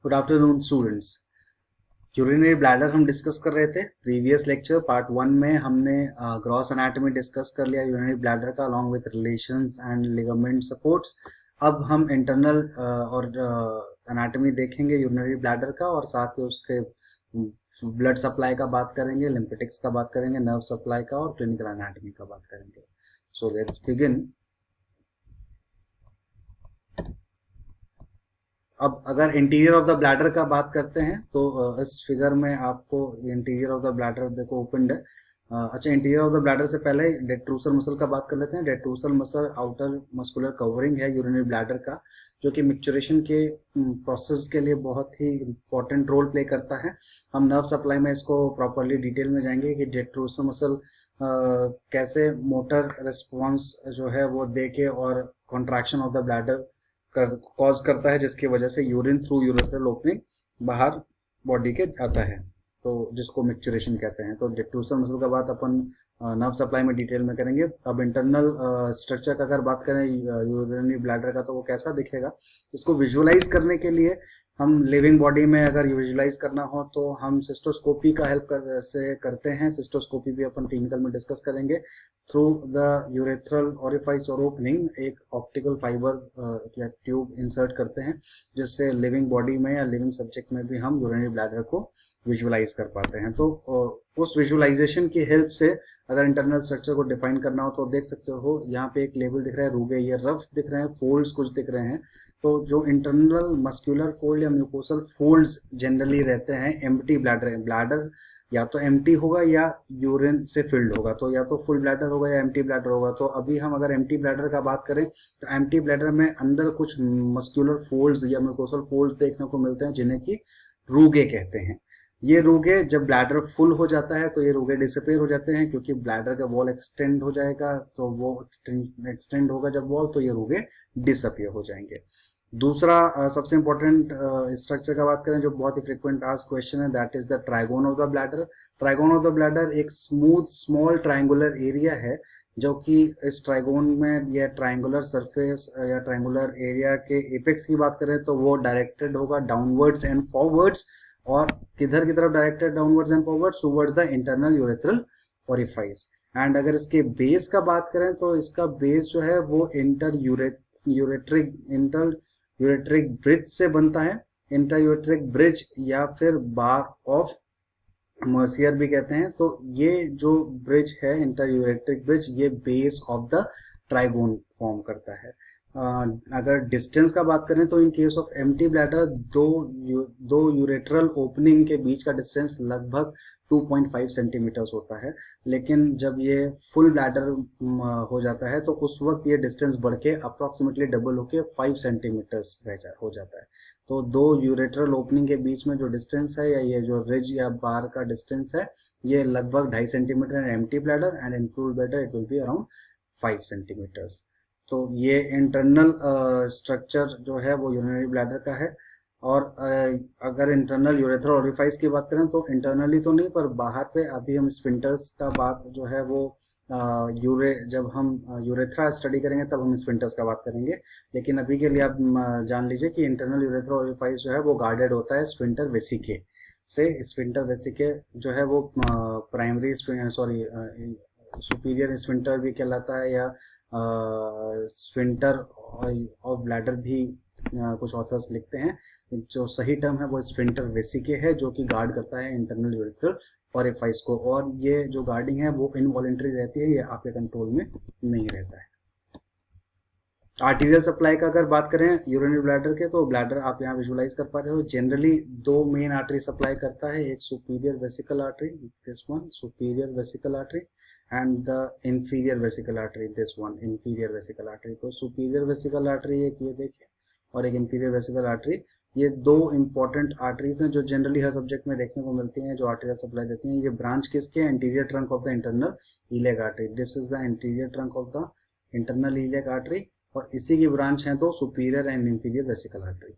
Good afternoon students. Urinary bladder हम discuss कर रहे थे। प्रीवियस लेक्चर पार्ट 1 में हमने ग्रॉस एनाटॉमी डिस्कस कर लिया यूरिनरी ब्लैडर का along with relations and ligament supports. अब हम इंटरनल और एनाटॉमी देखेंगे यूरिनरी ब्लैडर का, और साथ ही उसके ब्लड सप्लाई का बात करेंगे, लिम्फेटिक्स का बात करेंगे, नर्व सप्लाई का, और क्लिनिकल एनाटॉमी का बात करेंगे। So let's begin. अब अगर इंटीरियर ऑफ द ब्लैडर का बात करते हैं तो इस फिगर में आपको इंटीरियर ऑफ द ब्लैडर देखो ओपनड है। अच्छा, इंटीरियर ऑफ द ब्लैडर से पहले डेट्रूसर मसल का बात कर लेते हैं। Detrusor muscle outer muscular covering है यूरिनरी ब्लैडर का, जो कि मिक्सचरेशन के प्रोसेस के लिए बहुत ही इंपॉर्टेंट रोल प्ले करता है। हम नर्व सप्लाई में इसको प्रॉपरली डिटेल में जाएंगे कि डेट्रूसर मसल कैसे मोटर रिस्पॉन्स जो है वो दे के और contraction of the bladder cause करता है, जिसकी वजह से यूरिन थ्रू यूरेथ्रल ओपनिंग बाहर बॉडी के आता है, तो जिसको मिक्सचरेशन कहते हैं। तो डेट्रूसर मसल का बात अपन नर्व सप्लाई में डिटेल में करेंगे। अब इंटरनल स्ट्रक्चर का अगर बात करें यूरिनरी ब्लैडर का, तो वो कैसा दिखेगा, इसको विजुअलाइज करने के लिए हम लिविंग बॉडी में अगर विजुअलाइज करना हो तो हम सिस्टोस्कोपी का हेल्प से करते हैं। सिस्टोस्कोपी भी अपन क्लिनिकल में डिस्कस करेंगे। थ्रू द यूरेथ्रल ओरिफाइस और ओपनिंग एक ऑप्टिकल फाइबर या ट्यूब इंसर्ट करते हैं, जिससे लिविंग बॉडी में या लिविंग सब्जेक्ट में भी हम यूरिनरी ब्लैडर को विजुअलाइज कर पाते हैं। तो उस विजुअलाइजेशन की हेल्प से अगर इंटरनल स्ट्रक्चर को डिफाइन करना हो तो देख सकते हो, यहाँ पे एक लेबल दिख रहा है रूगे, ये रफ दिख रहे हैं, फोल्ड्स कुछ दिख रहे हैं। तो जो इंटरनल मस्कुलर फोल्ड या म्यूकोसल फोल्ड्स जनरली रहते हैं एम्प्टी ब्लैडर, ब्लैडर या तो एम्प्टी होगा या यूरिन से फिल्ड होगा, तो या तो फुल ब्लैडर होगा या एम्प्टी ब्लैडर होगा। तो अभी हम अगर एम्प्टी ब्लैडर का बात करें तो एम्प्टी ब्लैडर में अंदर कुछ मस्कुलर फोल्ड्स या म्यूकोसल फोल्ड्स देखने को मिलते हैं, जिन्हें कि रूगे कहते हैं। ये रूगे जब ब्लैडर फुल हो जाता है तो ये रूगे डिसअपियर हो जाते हैं, क्योंकि ब्लैडर का वॉल एक्सटेंड हो जाएगा, तो वो एक्सटेंड होगा जब वॉल, तो ये रूगे डिसअपियर हो जाएंगे। दूसरा सबसे इंपॉर्टेंट स्ट्रक्चर का बात करें जो बहुत ही फ्रिक्वेंट आस्क्ड क्वेश्चन है, that is the trigon of the bladder. Trigon of the bladder एक स्मूथ स्मॉल ट्राइंगुलर एरिया है, जो कि इस ट्राइगोन में या ट्राइंगुलर सरफेस या ट्राइंगुलर एरिया के एपेक्स की बात करें तो वो डायरेक्टेड होगा डाउनवर्ड्स एंड फॉरवर्ड्स। और किधर की तरफ directed downwards and forwards? Towards the internal urethral orifice. And अगर इसके बेस का बात करें तो इसका बेस जो है वो इंटर यूरेट्रिक ब्रिज से बनता है। इंटर यूरेट्रिक ब्रिज या फिर बार ऑफ मर्सियर भी कहते हैं। तो ये जो ब्रिज है इंटर यूरेट्रिक ब्रिज, ये base of the trigon form करता है। अगर डिस्टेंस का बात करें तो इन केस ऑफ एम्प्टी ब्लैडर दो यूरेट्रल ओपनिंग के बीच का डिस्टेंस लगभग 2.5 सेंटीमीटर्स होता है, लेकिन जब ये फुल ब्लैडर हो जाता है तो उस वक्त ये डिस्टेंस बढ़ के अप्रोक्सीमेटली डबल होके 5 सेंटीमीटर्स हो जाता है। तो दो यूरेट्रल ओपनिंग के बीच में जो डिस्टेंस है या ये जो रिज या बार का डिस्टेंस है, ये लगभग 2.5 centimetre in empty bladder, and in full bladder it will be around 5 centimetres. तो ये इंटरनल स्ट्रक्चर जो है वो यूरिनरी ब्लैडर का है। और अगर इंटरनल यूरेथ्रल ओरिफाइस की बात करें तो इंटरनली तो नहीं, पर बाहर पे अभी हम स्फिंक्टर्स का बात जो है वो जब हम यूरेथ्रा स्टडी करेंगे तब हम स्फिंक्टर्स का बात करेंगे। लेकिन अभी के लिए आप जान लीजिए कि इंटरनल यूरेथ्रल ओरिफाइस जो है वो गार्डेड होता है स्फिंक्टर वेसिके से। स्फिंक्टर वेसिके जो है वो प्राइमरी सुपीरियर स्फिंक्टर भी कहलाता है, या स्फिंक्टर ऑफ ब्लैडर भी कुछ ऑथर्स लिखते हैं। जो सही टर्म है वो स्फिंक्टर वेसिके है, जो कि गार्ड करता है इंटरनल यूरेथ्रल ओरिफाइस को। और ये जो गार्डिंग है वो इनवॉलेंट्री रहती है, ये आपके कंट्रोल में नहीं रहता है। आर्टीरियल सप्लाई का अगर बात करें यूरिनरी ब्लैडर के, तो ब्लैडर आप यहाँ विजुअलाइज कर पा रहे हो। जनरली दो मेन आर्टरी सप्लाई करता है, एक superior vesicle artery, this one superior vesicle artery, and the inferior vesical artery, this one inferior vesical artery। तो superior vesical artery एक ये देखिए, और एक inferior vesical artery, ये दो इंपॉर्टेंट आर्टरीज हैं जो जनरली हर सब्जेक्ट में देखने को मिलती हैं, जो आर्टेरियल सप्लाई देती हैं। ये ब्रांच किसके? Anterior trunk of the internal iliac artery. This is the anterior trunk of the internal iliac artery, और इसी की ब्रांच है तो superior and inferior vesicle artery.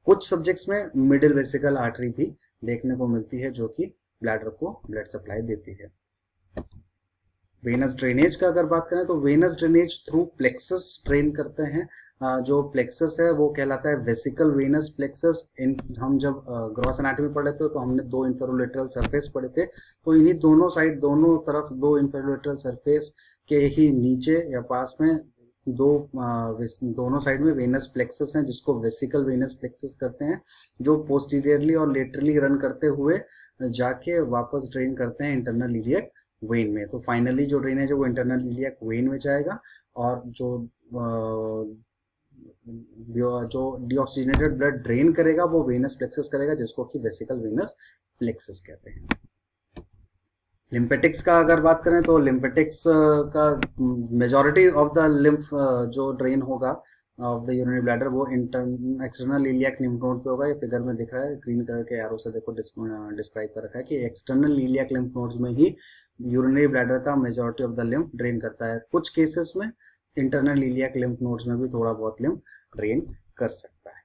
कुछ सब्जेक्ट्स में मिडिल वेसिकल आर्टरी भी देखने को मिलती है, जो कि ब्लैडर को ब्लड सप्लाई देती है। वेनस ड्रेनेज का अगर बात करें तो venous drainage through plexus drain करते हैं जो प्लेक्सस है वो कहलाता है वेसिकल वेनस प्लेक्सस। इन हम जब ग्रॉस एनाटॉमी पढ़े थे तो हमने दो इंफेरोलेटरल सरफेस पढ़े थे, तो इन्हीं दोनों साइड, दोनों तरफ दो इंफेरोलेटरल सरफेस के ही नीचे या पास में दो दोनों साइड में वेनस प्लेक्सस हैं, जिसको वेसिकल वेनस प्लेक्सस करते हैं, जो पोस्टीरियरली और लेटरली रन करते हुए जाके वापस ड्रेन करते हैं इंटरनल इलियक वेन में। तो फाइनली जो ड्रेनेज है वो इंटरनल इलियक वेन में जाएगा, और जो डीऑक्सीजनेटेड ब्लड ड्रेन करेगा वो वेनस प्लेक्सस करेगा, जिसको कि वेसिकल वेनस प्लेक्सस कहते हैं। लिम्फेटिक्स का अगर बात करें तो लिम्फेटिक्स का मेजॉरिटी ऑफ द लिम्फ जो ड्रेन होगा ऑफ द यूरिनरी ब्लैडर वो एक्सटर्नल इलियक लिम्फ नोड पे होगा। ये फिगर में दिख रहा है ग्रीन कलर के एरो से, देखो डिस्क्राइब कर रखा है कि एक्सटर्नल इलियक लिम्फ नोड्स में ही यूरिनरी ब्लैडर का majority of the lymph drain करता है। कुछ केसेस में इंटरनल इलियक लिम्फ नोड्स में भी थोड़ा बहुत लिम्फ ड्रेन कर सकता है।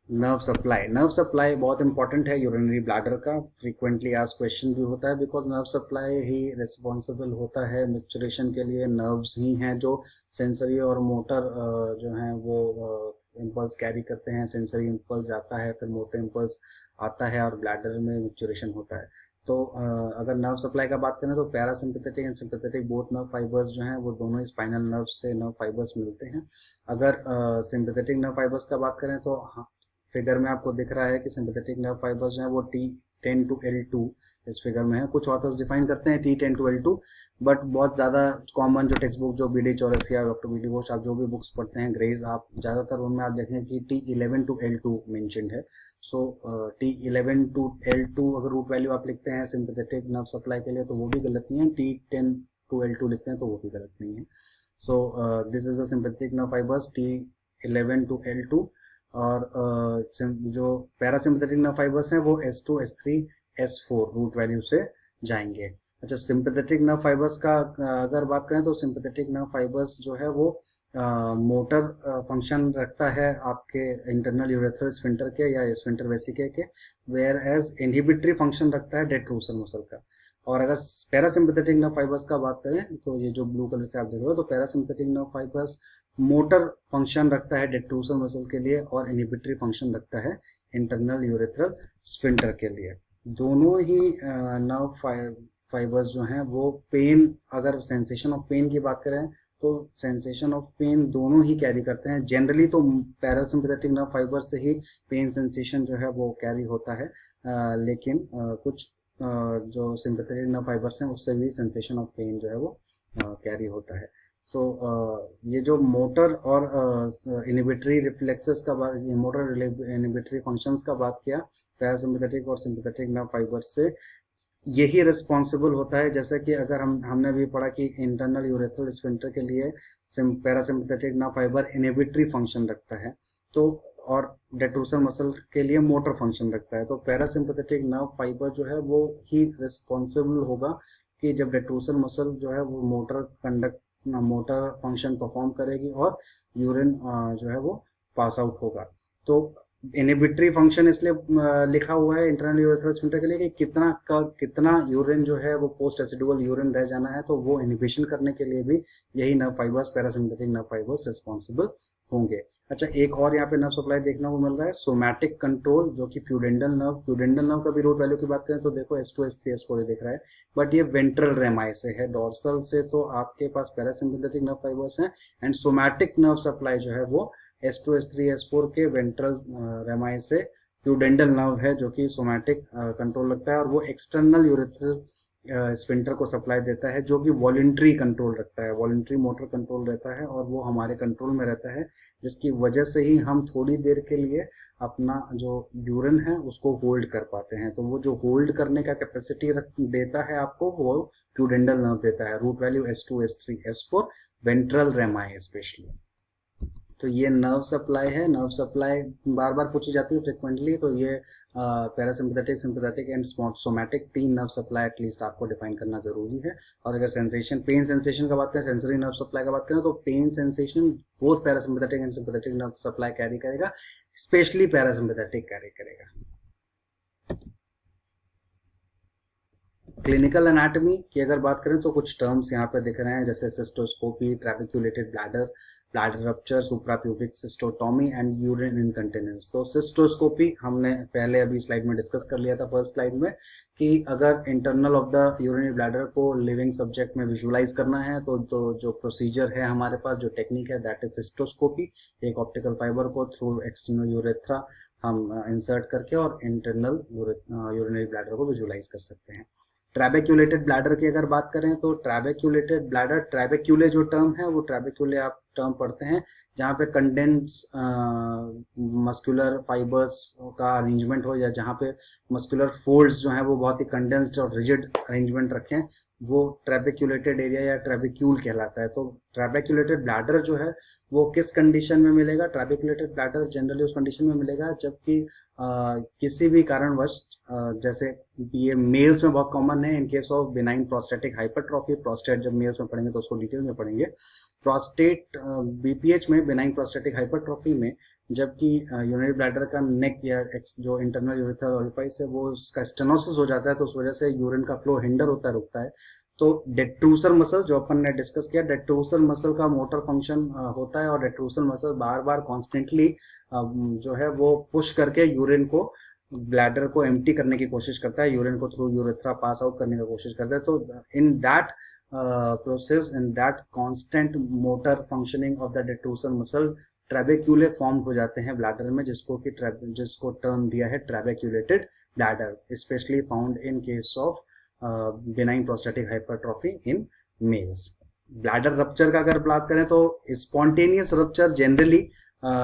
नर्व सप्लाई बहुत इंपॉर्टेंट है यूरिनरी ब्लैडर का। फ्रीक्वेंटली आज क्वेश्चन भी होता है, because nerve supply he responsible होता है मिक्सचरेशन के लिए। नर्व्स ही हैं जो सेंसरी और मोटर जो हैं वो इम्पल्स कैरी करते हैं। सेंसरी इम्पल्स आता है, फिर मोटर इम्पल्स आता है, और ब्लैडर में मिक्सचरेशन होता है। तो अगर नर्व सप्लाई का बात करें तो parasympathetic and sympathetic both nerve fibres जो हैं वो दोनों ही स्पाइनल नर्व से नर्व फाइबर्स मिलते हैं। अगर सिंपैथेटिक नर्व फाइबर्स का बात करें तो फिगर में आपको दिख रहा है कि सिंपैथेटिक नर्व फाइबर्स जो है वो T10 to L2 इस फिगर में है। कुछ ऑथर्स डिफाइन करते हैं T10 to L2, बट बहुत ज़्यादा कॉमन जो टेक्स्ट बुक जो B D Chaurasia, doctor B D Ghosh, आप जो भी बुक्स पढ़ते हैं ग्रेज, आप ज़्यादातर उनमें आप देखें कि T11 to L2 मेंशन्ड है। सो T11 to L2 अगर रूट वैल्यू आप लिखते हैं सिंपैथेटिक नर्व सप्लाई के लिए तो वो भी गलत नहीं है। T10 to L2 लिखते हैं तो वो भी गलत नहीं है। So this is the sympathetic nerve fibres T11 to L2। और जो पैरासिम्पैथेटिक नर्व फाइबर्स हैं वो S2, S3, S4 root value से जाएंगे। अच्छा, सिंपैथेटिक नर्व फाइबर्स का अगर बात करें तो सिंपैथेटिक नर्व फाइबर्स जो है वो मोटर फंक्शन रखता है आपके इंटरनल यूरेथ्रल स्फिंक्टर के या स्फिंक्टर वेसिके के, वेयर एज इनहिबिटरी फंक्शन रखता है डेट्रूसर मसल का। और अगर पैरासिम्पैथेटिक नर्व फाइबर्स का बात करें तो ये जो ब्लू कलर से आप देख रहे हो, तो parasympathetic nerve fibres motor function रखता है डेट्रूसर मसल के लिए, और इनहिबिटरी फंक्शन रखता है इंटरनल यूरेथ्रल स्फिंक्टर के लिए। दोनों ही नर्व फाइबर्स जो हैं वो पेन, अगर सेंसेशन ऑफ पेन की बात करें तो सेंसेशन ऑफ पेन दोनों ही कैरी करते हैं। जनरली तो पैरासिम्पैथेटिक नर्व फाइबर से ही पेन सेंसेशन जो है वो कैरी होता है, लेकिन कुछ जो सिंपैथेटिक नर्व फाइबर्स हैं उससे भी सेंसेशन ऑफ पेन जो है वो कैरी होता है। सो ये जो मोटर और इनहिबिटरी रिफ्लेक्सेस का बात, मोटर इनहिबिटरी फंक्शंस का बात किया पैरासिम्पैथेटिक और सिंपैथेटिक नर्व फाइबर्स से, यही रिस्पॉन्सिबल होता है। जैसे कि अगर हमने भी पढ़ा कि इंटरनल यूरेथ्रल स्फिंक्टर के लिए parasympathetic nerve fibre inhibitory function रखता है, तो और डेट्रूसर मसल के लिए मोटर फंक्शन रखता है। तो पैरासिम्पैथेटिक नर्व फाइबर जो है वो ही रिस्पॉन्सिबल होगा कि जब डेट्रूसर मसल जो है वो मोटर फंक्शन परफॉर्म करेगी और यूरिन जो है वो पास आउट होगा। तो इनहिबिटरी फंक्शन इसलिए लिखा हुआ है इंटरनल यूरेथ्रल स्फिंक्टर के लिए कि कितना यूरिन जो है वो पोस्ट रेसिडुअल यूरिन रह जाना है, तो वो इनहिबिशन करने के लिए भी यही nerve fibres, parasympathetic nerve fibres responsible होंगे। अच्छा, एक और यहाँ पे नर्व सप्लाई देखने को मिल रहा है, सोमैटिक कंट्रोल, जो कि फ्यूडेंडल नर्व का भी रूट वैल्यू की बात करें तो देखो S2, S3, S4 दिख रहा है, बट ये वेंट्रल रेमाई से है। डॉर्सल से तो आपके पास पैरासिम्पैथेटिक नर्व फाइबर्स हैं, एंड सोमैटिक नर्व सप्लाई जो है वो S2, S3, S4 के वेंट्रल रेमाई से फ्यूडेंडल नर्व है, जो कि सोमैटिक कंट्रोल लगता है, और वो एक्सटर्नल यूरेथ्रल स्फिंक्टर को सप्लाई देता है, जो कि वॉलंटरी कंट्रोल रखता है, वॉलंटरी मोटर कंट्रोल रहता है, और वो हमारे कंट्रोल में रहता है, जिसकी वजह से ही हम थोड़ी देर के लिए अपना जो यूरिन है उसको होल्ड कर पाते हैं। तो वो जो होल्ड करने का कैपेसिटी देता है आपको, वो फ्यूडेंडल नर्व देता है। Root value S2, S3, S4 ventral rami specially. तो ये नर्व सप्लाई है। नर्व सप्लाई बार बार पूछी जाती है फ्रिक्वेंटली, तो ये parasympathetic, sympathetic and somatic 3 nerve supply at least आपको डिफाइन करना जरूरी है। और अगर सेंसेशन, पेन सेंसेशन का बात करें, सेंसरी नर्व सप्लाई का बात करें, तो pain sensation both parasympathetic and sympathetic nerve supply carry करेगा, स्पेशली पैरासिम्पैथेटिक कैरी करेगा। क्लिनिकल एनाटॉमी की अगर बात करें तो कुछ टर्म्स यहाँ पे दिख रहे हैं, जैसे cystoscopy, trabeculated bladder, bladder rupture, suprapubic cystotomy and urine incontinence. तो सिस्टोस्कोपी हमने पहले अभी स्लाइड में डिस्कस कर लिया था, फर्स्ट स्लाइड में, कि अगर internal of the urinary bladder को लिविंग सब्जेक्ट में विजुलाइज करना है तो जो प्रोसीजर है हमारे पास, जो टेक्निक है, दैट इज सिस्टोस्कोपी। एक ऑप्टिकल फाइबर को थ्रू एक्सटर्नल यूरेथ्रा हम इंसर्ट करके और इंटरनल यूरिनरी ब्लैडर को विजुलाइज कर सकते हैं। ट्रैबेक्यूलेटेड ब्लैडर की अगर बात करें तो ट्रैबेक्यूलेटेड ब्लैडर, ट्रैबेक्यूले जो टर्म है वो ट्रैबेक्यूले आप टर्म पढ़ते हैं जहाँ पे कंडेंस मस्कुलर फाइबर्स का अरेंजमेंट हो, या जहाँ पे मस्कुलर फोल्ड्स जो हैं वो बहुत ही कंडेंस्ड और रिजिड अरेंजमेंट रखें, वो ट्रैबेक्यूलेटेड एरिया या ट्रैबेक्यूल कहलाता है। तो ट्रैबेक्यूलेटेड ब्लैडर जो है वो किस कंडीशन में मिलेगा? ट्रैबेक्यूलेटेड ब्लैडर जनरली उस कंडीशन में मिलेगा जबकि किसी भी कारणवश, जैसे ये मेल्स में बहुत कॉमन है, इन case of benign prostatic hypertrophy, prostate जब मेल्स में पढ़ेंगे तो उसको डिटेल में पढ़ेंगे। प्रोस्टेट बीपीएच में, बिनाइन प्रोस्टेटिक हाइपरट्रॉफी में, जबकि यूरिनरी ब्लैडर का नेक या जो इंटरनल यूरेथ्रल ओरिफिस है वो उसका स्टेनोसिस हो जाता है, तो उस वजह से यूरिन का फ्लो हिंडर होता है, रुकता है। तो डेट्रूसर मसल जो अपन ने डिस्कस किया, डेट्रूसर मसल का मोटर फंक्शन होता है, और डेट्रूसर मसल बार बार कॉन्स्टेंटली जो है वो पुश करके यूरिन को, ब्लैडर को एम्प्टी करने की कोशिश करता है, यूरिन को थ्रू यूरेथ्रा पास आउट करने की कोशिश करता है। तो in that process, in that constant motor functioning of the detrusor muscle, trabeculae form हो जाते हैं ब्लैडर में, जिसको टर्म दिया है trabeculated bladder, specially found in case of benign prostatic hypertrophy in males. Bladder rupture का अगर बात करें तो spontaneous rupture generally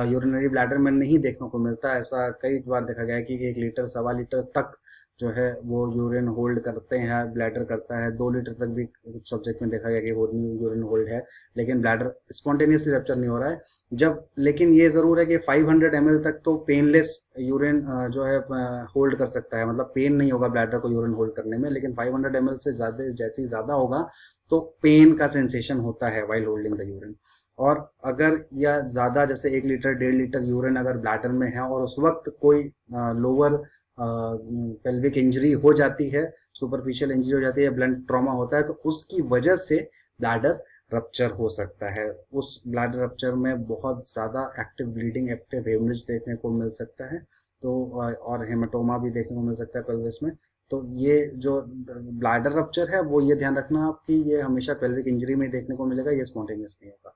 urinary bladder में नहीं देखने को मिलता। ऐसा कई बार देखा गया है कि 1 लीटर 1.25 लीटर तक जो है वो यूरिन होल्ड करते हैं, ब्लैडर करता है। 2 लीटर तक भी कुछ सब्जेक्ट में देखा गया कि यूरिन होल्ड है, लेकिन ब्लैडर स्पॉन्टेनियसली रप्चर नहीं हो रहा है। जब, लेकिन ये जरूर है कि 500 ml तक तो पेनलेस यूरिन जो है होल्ड कर सकता है, मतलब पेन नहीं होगा ब्लैडर को यूरिन होल्ड करने में। लेकिन 500 ml से ज्यादा, जैसे ही ज्यादा होगा तो पेन का सेंसेशन होता है वाइल होल्डिंग द यूरिन। और अगर या ज्यादा, जैसे 1 लीटर 1.5 लीटर यूरिन अगर ब्लैडर में है और उस वक्त कोई लोअर पेल्विक इंजरी हो जाती है, सुपरफिशियल इंजरी हो जाती है, ब्लंट ट्रॉमा होता है, तो उसकी वजह से ब्लैडर रप्चर हो सकता है। उस ब्लैडर रप्चर में बहुत ज़्यादा एक्टिव ब्लीडिंग, एक्टिव हेमरेज देखने को मिल सकता है, तो और हेमाटोमा भी देखने को मिल सकता है पेल्विस में। तो ये जो ब्लैडर रप्चर है वो ये ध्यान रखना आप कि ये हमेशा पेल्विक इंजरी में देखने को मिलेगा, ये स्पॉन्टेनियस नहीं होगा।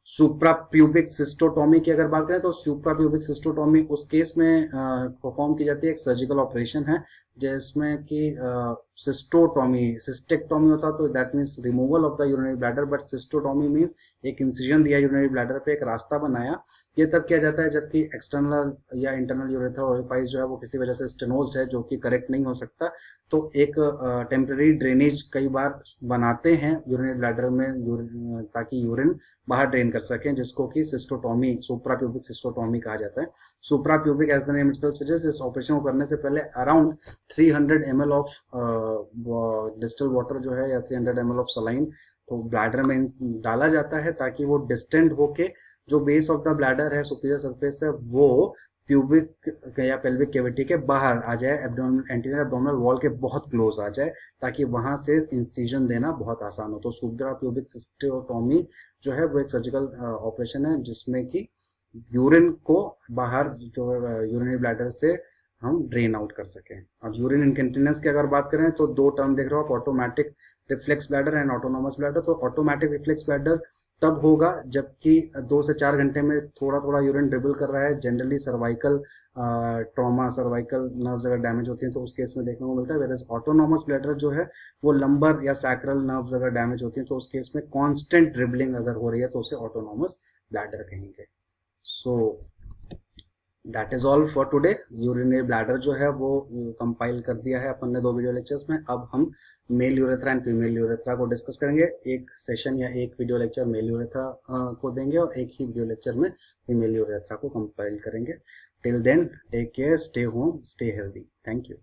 सुप्राप्यूबिक सिस्टोटॉमी की अगर बात करें तो सुप्राप्यूबिक सिस्टोटॉमी उस केस में परफॉर्म की जाती है, एक सर्जिकल ऑपरेशन है जिसमें कि सिस्टोटॉमी, सिस्टेक्टॉमी होता तो that means removal of the urinary bladder, but cystotomy means एक इंसिजन दिया यूरिनरी ब्लैडर पे, एक रास्ता बनाया। ये तब किया जाता है जबकि एक्सटर्नल या इंटरनल यूरेथ्रल ओरिफिस जो है वो किसी वजह से स्टेनोज्ड है, जो कि करेक्ट नहीं हो सकता। तो एक टेम्पररी ड्रेनेज कई बार बनाते हैं यूरिनरी ब्लैडर में ताकि यूरिन बाहर ड्रेन कर सकें, जिसको कि सिस्टोटॉमी, सुप्राप्यूबिक सिस्टोटॉमी कहा जाता है। Suprapubic as the name itself suggest, इस ऑपरेशन को करने से पहले around 300 ml of distil water जो है या 300 ml ऑफ सलाइन तो ब्लैडर में डाला जाता है, ताकि वो डिस्टेंट होके जो बेस ऑफ द ब्लैडर है, सुपीरियर सरफेस है, वो प्यूबिक या पेल्विक कैविटी के बाहर आ जाए, एब्डोमिनल, एंटीरियर एब्डोमिनल वॉल के बहुत क्लोज आ जाए, ताकि वहां से इंसिजन देना बहुत आसान हो। तो सुप्राप्यूबिक सिस्टोटॉमी जो है वो एक सर्जिकल ऑपरेशन है जिसमें कि यूरिन को बाहर, जो यूरिनरी ब्लैडर से हम ड्रेन आउट कर सकें। अब यूरिन इनकंटिनेंस की अगर बात करें तो 2 टर्म देख रहे हो आप, automatic reflex bladder and autonomous bladder. तो ऑटोमेटिक रिफ्लेक्स ब्लैडर तब होगा जबकि 2 से 4 घंटे में थोड़ा थोड़ा यूरिन ड्रिबल कर रहा है, generally cervical trauma, cervical nerves अगर डैमेज होती हैं तो उस केस में देखने को मिलता है। वेयर ऑटोनोमस ब्लैडर जो है वो लंबर या सैक्रल नर्व्स अगर डैमेज होती हैं तो उस केस में कांस्टेंट ड्रिबलिंग अगर हो रही है तो उसे ऑटोनोमस ब्लैडर कहेंगे। So that is all for today. Urinary bladder जो है वो कंपाइल कर दिया है अपन ने 2 वीडियो लेक्चर्स में। अब हम male urethra and female urethra को डिस्कस करेंगे। एक सेशन या एक वीडियो लेक्चर मेल यूरेथ्रा को देंगे और एक ही वीडियो लेक्चर में फीमेल यूरेथ्रा को कंपाइल करेंगे। Till then take care, stay home, stay healthy. Thank you.